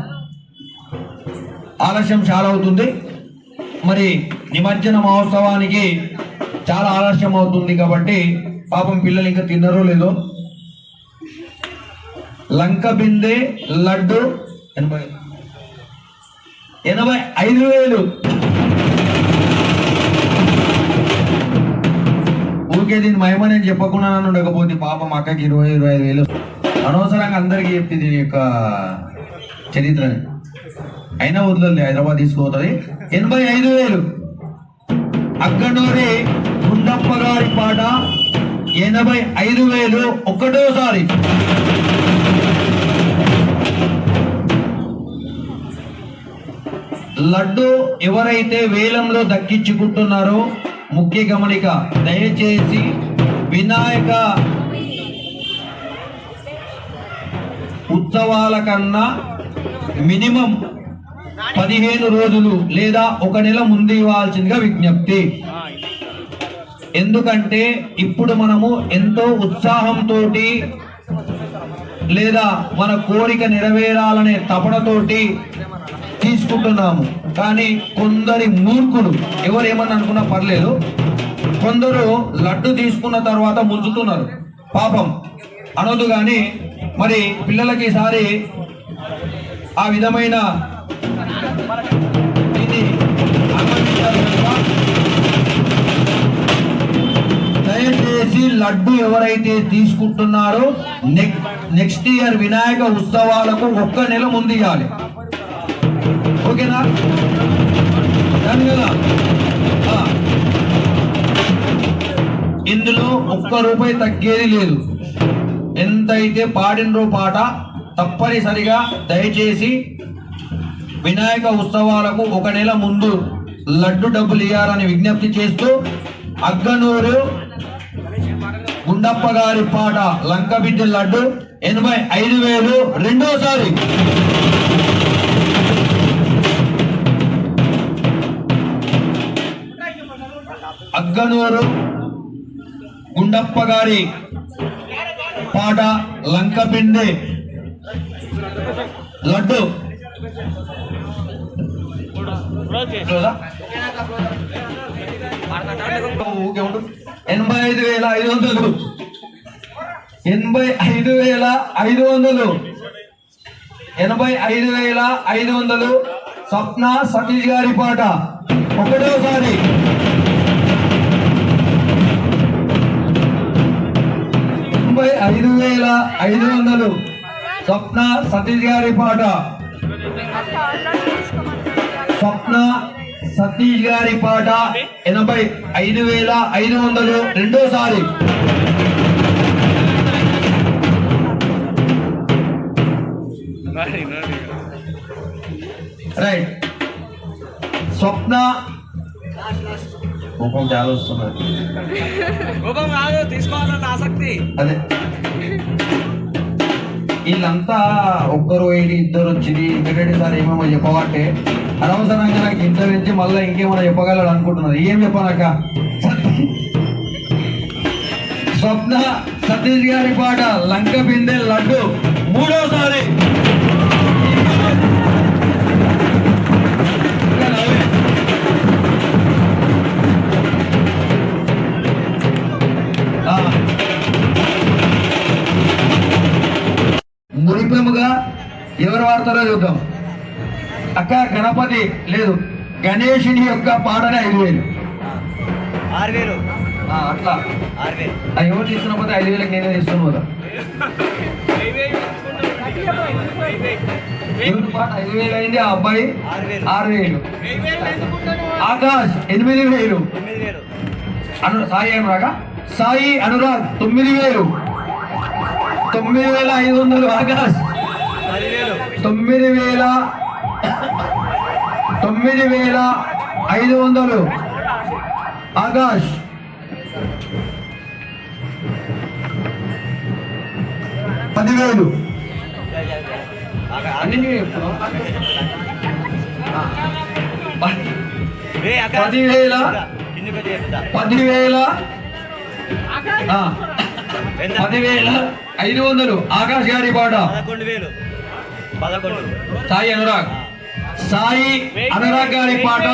ఆలస్యం చాలా అవుతుంది. మరి నిమజ్జన మహోత్సవానికి చాలా ఆలస్యం అవుతుంది కాబట్టి పాపం పిల్లలు ఇంకా తిన్నారో లేదో. లంక బిందె లడ్డు 85,000. ఊరికే దీని మహిమ నేను చెప్పకుండా ఉండకపోతే పాపం అక్కకి 20,000-25,000 అనవసరంగా అందరికీ చెప్తే దీని యొక్క చరిత్రని. అయినా వదలండి, హైదరాబాద్ తీసుకుపోతుంది. 85,000. అగ్గనూరి గుండప్ప గారి పాట 85,000. ఒకటోసారి లడ్డు ఎవరైతే వేలంలో దక్కించుకుంటున్నారో ముఖ్య గమనిక, దయచేసి వినాయక ఉత్సవాల కన్నా మినిమం 15 రోజులు లేదా 1 నెల ముందు ఇవ్వాల్సిందిగా విజ్ఞప్తి. ఎందుకంటే ఇప్పుడు మనము ఎంతో ఉత్సాహంతో లేదా మన కోరిక నెరవేరాలనే తపనతోటి తీసుకుంటున్నాము. కానీ కొందరి మూర్ఖులు, ఎవరేమని అనుకున్నా పర్లేదు, కొందరు లడ్డు తీసుకున్న తర్వాత ముంచుతున్నారు. పాపం అనొద్దు, కానీ మరి పిల్లలకి ఈసారి ఆ విధమైన దీన్ని ఆమోదించాలి కనుక దయచేసి లడ్డు ఎవరైతే తీసుకుంటున్నారో నెక్స్ట్ ఇయర్ వినాయక ఉత్సవాలకు 1 నెల ముందు ఇవ్వాలి. ఓకేనా? దాని కదా ఇందులో 1 రూపాయి తగ్గేది లేదు. ఎంతైతే పాడినరో పాట తప్పనిసరిగా దయచేసి వినాయక ఉత్సవాలకు 1 నెల ముందు లడ్డు డబ్బులు ఇవ్వాలని విజ్ఞప్తి చేస్తూ అగ్గనూరు గుండప్ప గారి పాట లంకబిడ్డ లడ్డు 85,000 రెండోసారి. అగ్గనూరు గుండప్ప గారి పాట లంకబిందె లడ్డు 85,500 85,500 స్వప్న సతీష్ గారి పాట ఒకటోసారి. $85,500 స్వప్న సతీష్ గారి పాట. స్వప్న సతీష్ గారి పాట 85,500 రెండోసారి. రైట్. స్వప్న కోపం చాలా వస్తున్నది. కోపం కాదు, తీసుకోవాలన్న ఆసక్తి. అదే వీళ్ళంతా ఒక్కరు వెళ్ళి ఇద్దరు వచ్చింది ఇంకటి సార్ ఏమేమో చెప్పబట్టే అనవసరంగా నాకు ఇంత నుంచి మళ్ళీ ఇంకేమైనా చెప్పగలడు అనుకుంటున్నారు. ఏం చెప్పానక్క? స్వప్న సతీష్ గారి పాట లంక బిందె లడ్డు మూడోసారి. మురిపెముగా ఎవరు వాడతారో చూద్దాం. అక్క గణపతి లేదు, గణేషుని యొక్క పాటనే 5,000. 6,000 అట్లా 6,000 ఎవరు తీసుకున్నపోతే 5,000కి నేనే తీసుకుని పోతా. ఎవరి పాట 5,000 అయింది, ఆ అబ్బాయి 6,000. ఆకాష్ 8,000. సాయి అనురాగ్ సాయి అనురాగ్ 9,000. 9,500 ఆకాష్. 9,500 ఆకాష్. 10,000 అన్ని 10,500 ఆకాష్ గారి పాట. 11,000 సాయి అనురాగ్ గారి పాట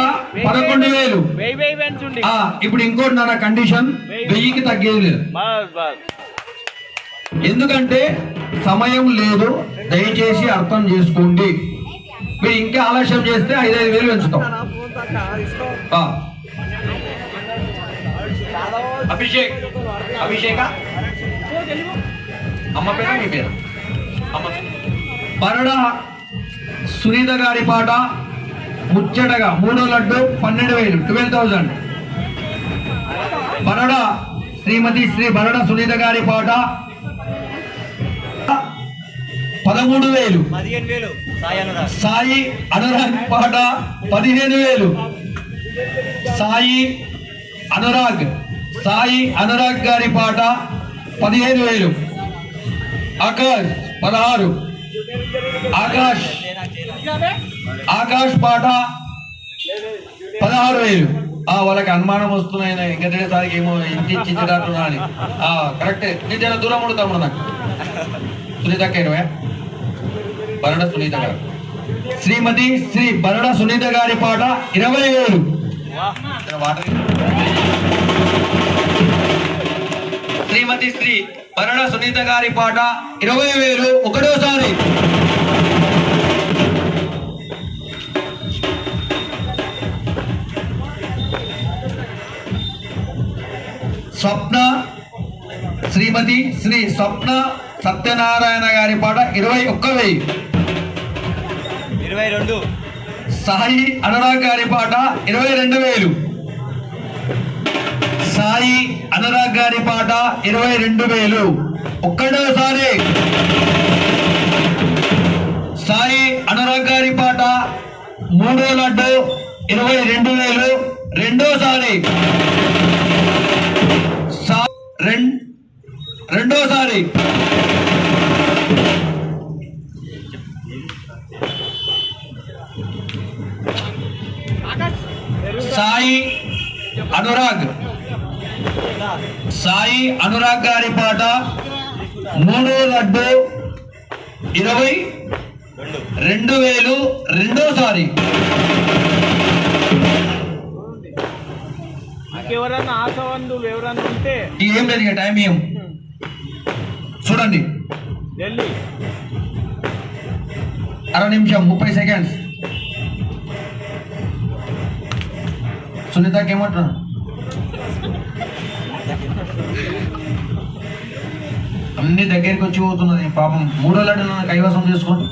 11,000. ఇప్పుడు ఇంకోటి నా కండిషన్ 1000కి తగ్గేది లేదు. ఎందుకంటే సమయం లేదు, దయచేసి అర్థం చేసుకోండి. మీరు ఇంకా ఆలస్యం చేస్తే 5,000 పెంచుతాం. అభిషేక అమ్మ పేరు మీ పేరు బరడ సునీత గారి పాట ముచ్చటగా మూడో లడ్డు 12,000 12,000. బరడ శ్రీమతి శ్రీ బరడ సునీత గారి పాట 13,000. సాయి అనురాగ్ పాట 15,000. సాయి అనురాగ్ గారి పాట 15,000. ఆకాష్ 16. ఆకాష్ పాట 16,000. వాళ్ళకి అనుమానం వస్తున్నాయి వెంకటేశ్వరికి ఏమో ఇంటి ఇచ్చినట్టున్నా అని. కరెక్టే, నేను చాలా దూరం ఉడతాము నాకు. సునీతక్క 20. బరడ సునీత గారు శ్రీమతి శ్రీ బరడ సునీత గారి పాట 20,000. శ్రీమతి శ్రీ బరడ సునీత గారి పాట 20,000 ఒకటోసారి. స్వప్న శ్రీమతి శ్రీ స్వప్న సత్యనారాయణ గారి పాట 21,000. 22. సాయి అనురాగ్ గారి పాట 22,000. సాయి అనురాగ్ గారి పాట 22,000. ఒక్కటోసారి సాయి అనురాగ్ గారి పాట 3వ లడ్డు 22,000. రెండోసారి రెండోసారి సాయి అనురాగ్ గారి పాట 3వ లడ్డు 22,000. రెండోసారి ఎవరన్నా ఆశవంతులు ఎవరన్నా ఉంటే ఏం లేదు ఇక టైం ఏం చూడండి. ఢిల్లీ 1/2 నిమిషం 30 సెకండ్స్. సునీతకి ఏమంటున్నా? అన్ని దగ్గరికి వచ్చి పోతున్నది పాపం. 3వ లడ్డు నన్ను కైవసం చేసుకోండి.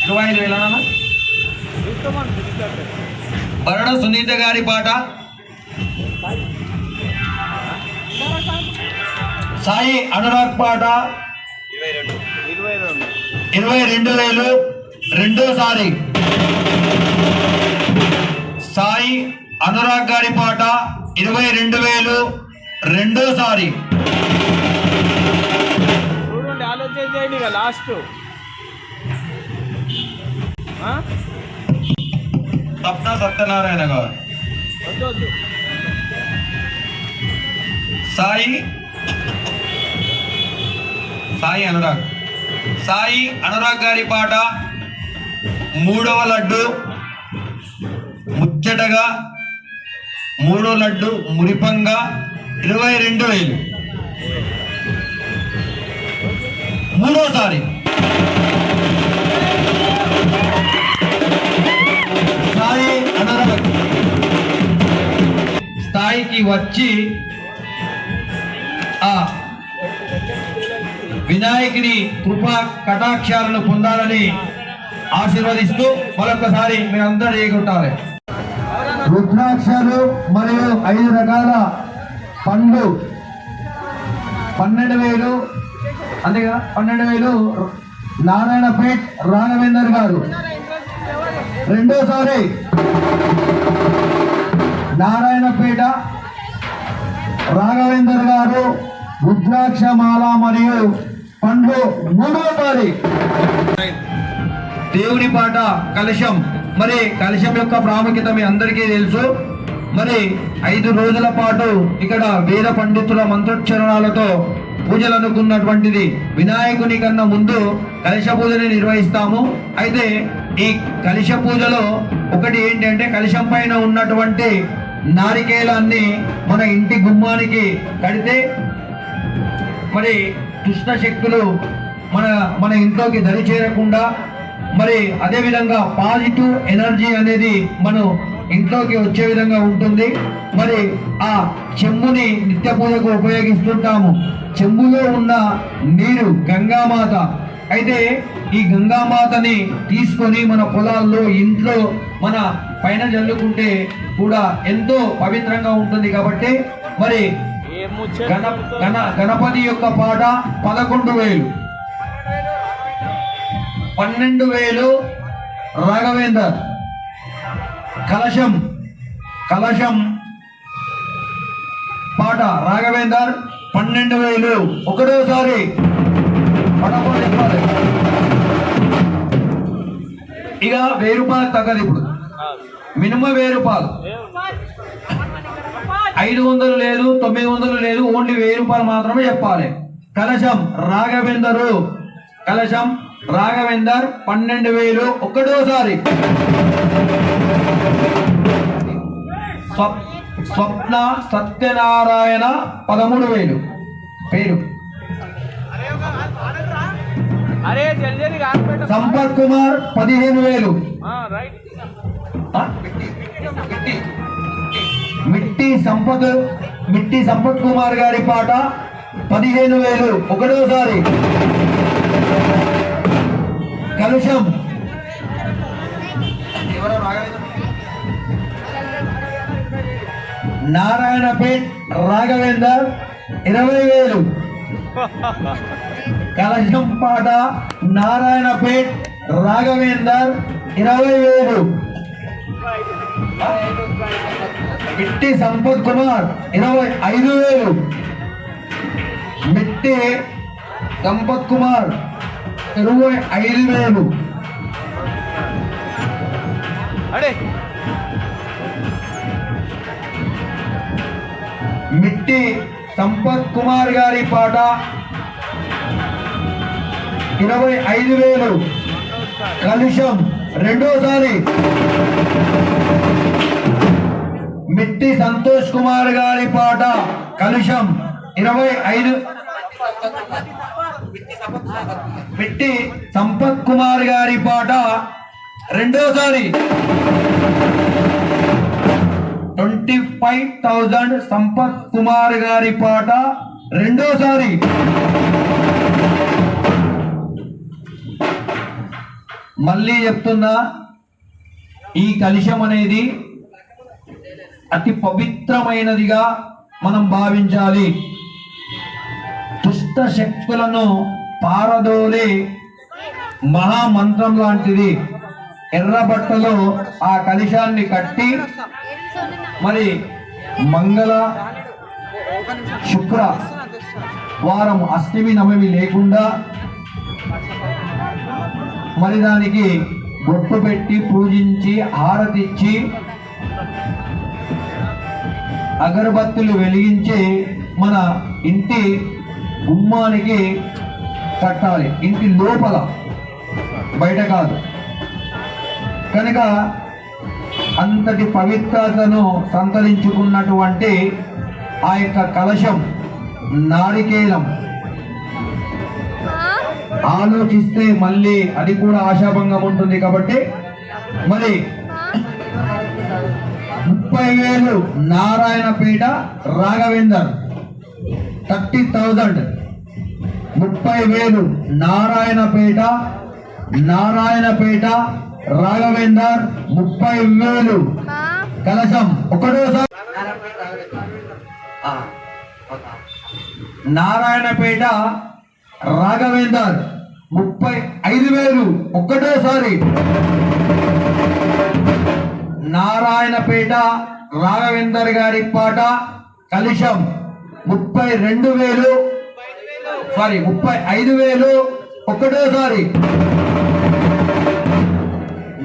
25,000 బరడ సునీత గారి పాట సాయి అనురాగ్ పాట 22,000. రెండోసారి సాయి అనురాగ్ గారి పాట 22,000. రెండోసారి చూడండి, ఆలోచన చేయండి. ఇక లాస్ట్ స్వప్న సత్యనారాయణ గారు. వద్దు సాయి అనురాగ్ గారి పాట 3వ లడ్డు ముచ్చటగా 3వ లడ్డు మురిపంగా 22,000. మూడోసారి సాయి అనురాగ్ స్థాయికి వచ్చి ఆ వినాయకుని కృపా కటాక్షాలను పొందాలని ఆశీర్వదిస్తూ మరొకసారి మీరందరూ ఎగుంటారు. రుద్రాక్షలు మరియు 5 రకాల పండ్లు 12,000. అంతే కదా, 12,000. నారాయణపేట్ రాఘవేందర్ గారు. రెండోసారి నారాయణపేట రాఘవేందర్ గారు రుద్రాక్షమాల మరియు పండ్లు. మూడోసారి దేవుని పాట కలశం. మరి కలశం యొక్క ప్రాముఖ్యత మీ అందరికీ తెలుసు. మరి 5 రోజుల పాటు ఇక్కడ వేద పండితుల మంత్రోచ్చరణాలతో పూజలు అనుకున్నటువంటిది. వినాయకుని కన్నా ముందు కలశ పూజని నిర్వహిస్తాము. అయితే ఈ కలశ పూజలో ఒకటి ఏంటంటే కలశం పైన ఉన్నటువంటి నారికేలాన్ని మన ఇంటి గుమ్మానికి కడితే మరి దుష్ట శక్తులు మన ఇంట్లోకి దరి చేరకుండా, మరి అదే విధంగా పాజిటివ్ ఎనర్జీ అనేది మనం ఇంట్లోకి వచ్చే విధంగా ఉంటుంది. మరి ఆ చెంబుని నిత్య పూజకు ఉపయోగిస్తుంటాము. చెంబులో ఉన్న నీరు గంగామాత. అయితే ఈ గంగామాతని తీసుకొని మన పొలాల్లో ఇంట్లో మన పైన జల్లుకుంటే కూడా ఎంతో పవిత్రంగా ఉంటుంది. కాబట్టి మరి గణపతి యొక్క పాట 11,000. 12,000 రాఘవేందర్. కలశం పాట రాఘవేందర్ 12,000. ఒకటోసారి ఇక 1,000 రూపాయలకు తగ్గదు. ఇప్పుడు మినిమం 1,000 రూపాయలు. 500 లేదు, 900 లేదు, ఓన్లీ 1,000 రూపాయలు మాత్రమే చెప్పాలి. కలశం రాఘవేందర్ 12,000. ఒకటోసారి స్వప్న సత్యనారాయణ 13,000 పేరు. సంపత్ కుమార్ 15,000. మిట్టి సంపత్ కుమార్ గారి పాట 15,000 ఒకటోసారి. కలుషం నారాయణపేట్ రాఘవేందర్ 20,000. కలశం పాట నారాయణపేట్ రాఘవేందర్ 20,000. మిట్టి సంపత్ కుమార్ 25,000. మిట్టి సంపత్ కుమార్ 25,000. మిట్టి సంపత్ కుమార్ గారి పాట 25,000. కలుషం రెండోసారి. మిట్టి సంతోష్ కుమార్ గారి పాట కలుషం 25. మిట్టి సంపత్ కుమార్ గారి పాట రెండోసారి 25,000. సంపత్ కుమార్ గారి పాట రెండోసారి. మళ్ళీ చెప్తున్నా, ఈ కలుషం అనేది అతి పవిత్రమైనదిగా మనం భావించాలి. దుష్ట శక్తులను పారదోలే మహామంత్రం లాంటిది. ఎర్ర బట్టలో ఆ కలుషాన్ని కట్టి మరి మంగళ శుక్ర వారం అష్టమి నవమి లేకుండా మరి దానికి బొట్టు పెట్టి పూజించి హారతిచ్చి అగరబత్తులు వెలిగించి మన ఇంటి గుమ్మానికి కట్టాలి. ఇంటి లోపల, బయట కాదు. కనుక అంతటి పవిత్రతను సంతరించుకున్నటువంటి ఆ యొక్క కలశం నారికేలం ఆలోచిస్తే మళ్ళీ అది కూడా ఆశాభంగం ఉంటుంది. కాబట్టి మరి 30,000 నారాయణపేట రాఘవేందర్ 30,000. 30,000 నారాయణపేట రాఘవేందర్ 30,000. కలశం ఒకటోసారి. నారాయణపేట రాఘవేందర్ 35,000 ఒకటోసారి. నారాయణపేట రాఘవేందర్ గారి పాట కలుషం 32,000. 35,000 ఒకటోసారి.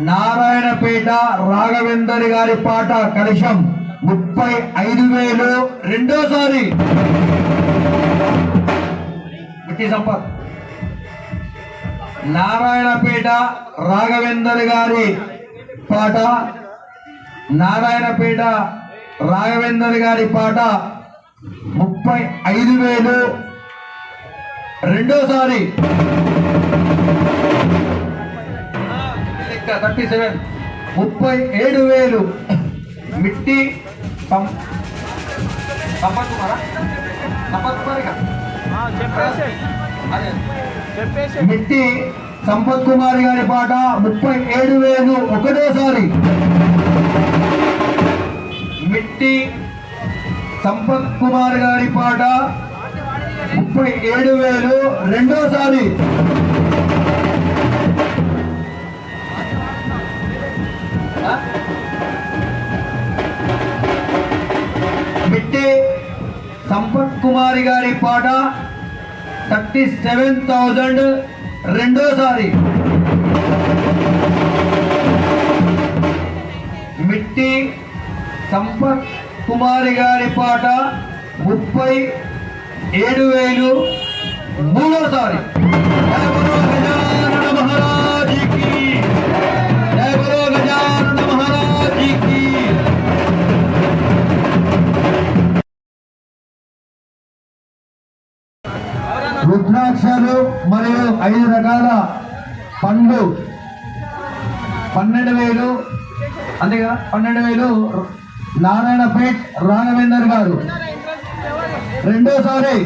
నారాయణపేట రాఘవేందర్ గారి పాట కలుషం 35,000 రెండోసారి. మిట్టి సంపత్. నారాయణపేట రాఘవేందర్ గారి పాట 35,000 రెండోసారి. 37. 37,000. మిట్టి సంపత్ కుమార్ మిట్టి సంపత్ కుమార్ గారి పాట 37,000 ఒకటోసారి. మిట్టి సంపత్ కుమార్ గారి పాట 37,000 రెండోసారి. మిట్టి సంపత్ కుమార్ గారి పాట 37,000 రెండోసారి. మిట్టి సంపత్ కుమార్ గారి పాట 37,000 మూడోసారి. రుద్రాక్షలు మరియు 5 రకాల పండ్లు 12,000. అంతేగా 12,000 నారాయణపేట్ రాఘవేందర్ గారు. రెండోసారి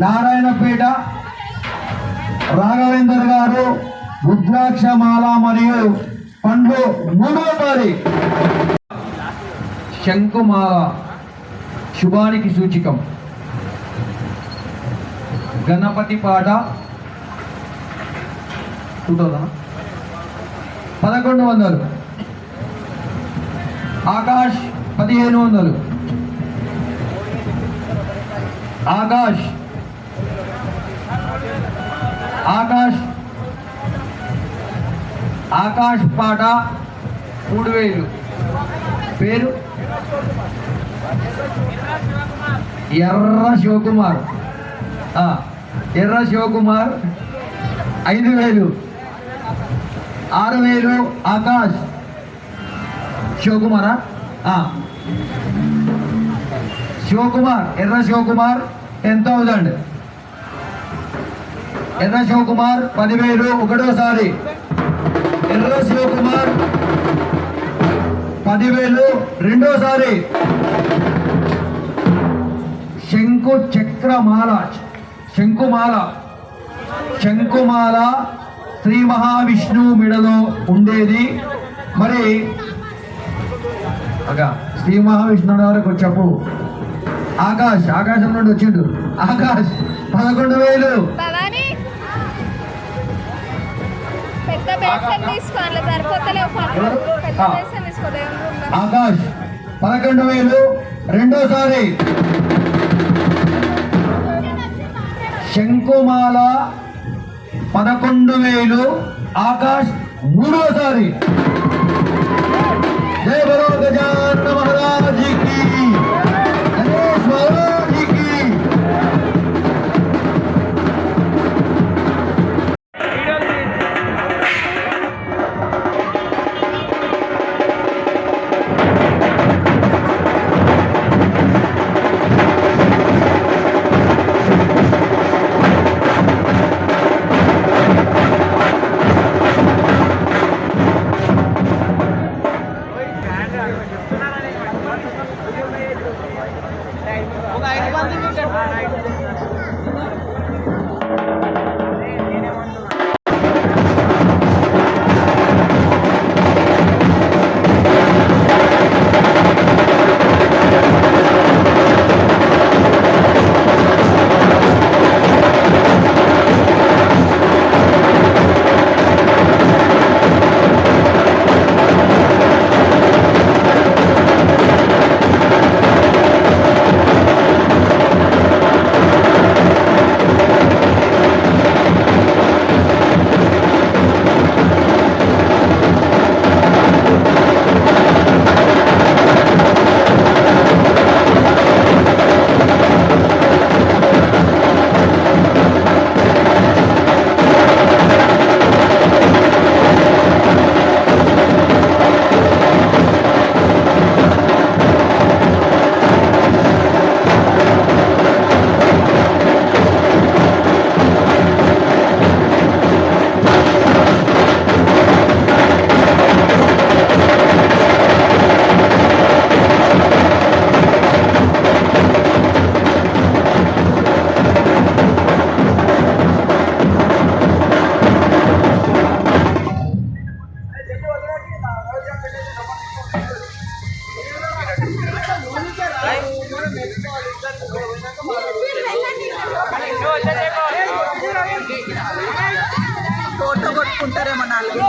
నారాయణపేట రాఘవేందర్ గారు రుద్రాక్షమాల మరియు పండ్లు. మూడోసారి శంకుమాల శుభానికి సూచికం. గణపతి పాట 1100. ఆకాష్ 1500. ఆకాష్ ఆకాష్ పాట 3000. పేరు ఎర్ర శివకుమార్. ఎర్ర శివకుమార్ 5000. 6000 ఆకాష్ శివకుమారా. శివకుమార్ ఎర్ర శివకుమార్ 10,000. ఎర్ర శివకుమార్ 10,000. ఒకటోసారి ఎర్ర శివకుమార్ 10,000. రెండోసారి శంకుమాల శ్రీ మహావిష్ణువు మెడలో ఉండేది. మరి శ్రీ మహావిష్ణువు వరకు చెప్పు. ఆకాశం నుండి వచ్చిండు. ఆకాశ్ 11,000. ఆకాశ్ 11,000. రెండోసారి శంకుమాల 11,000. ఆకాశ్ మూడోసారి. జయ బలో గజానన మహారాజుకి, గణేష్ మహారాజుకి. ఒక 5 మంది ఫోటో కొట్టుకుంటారేమో నాలుగు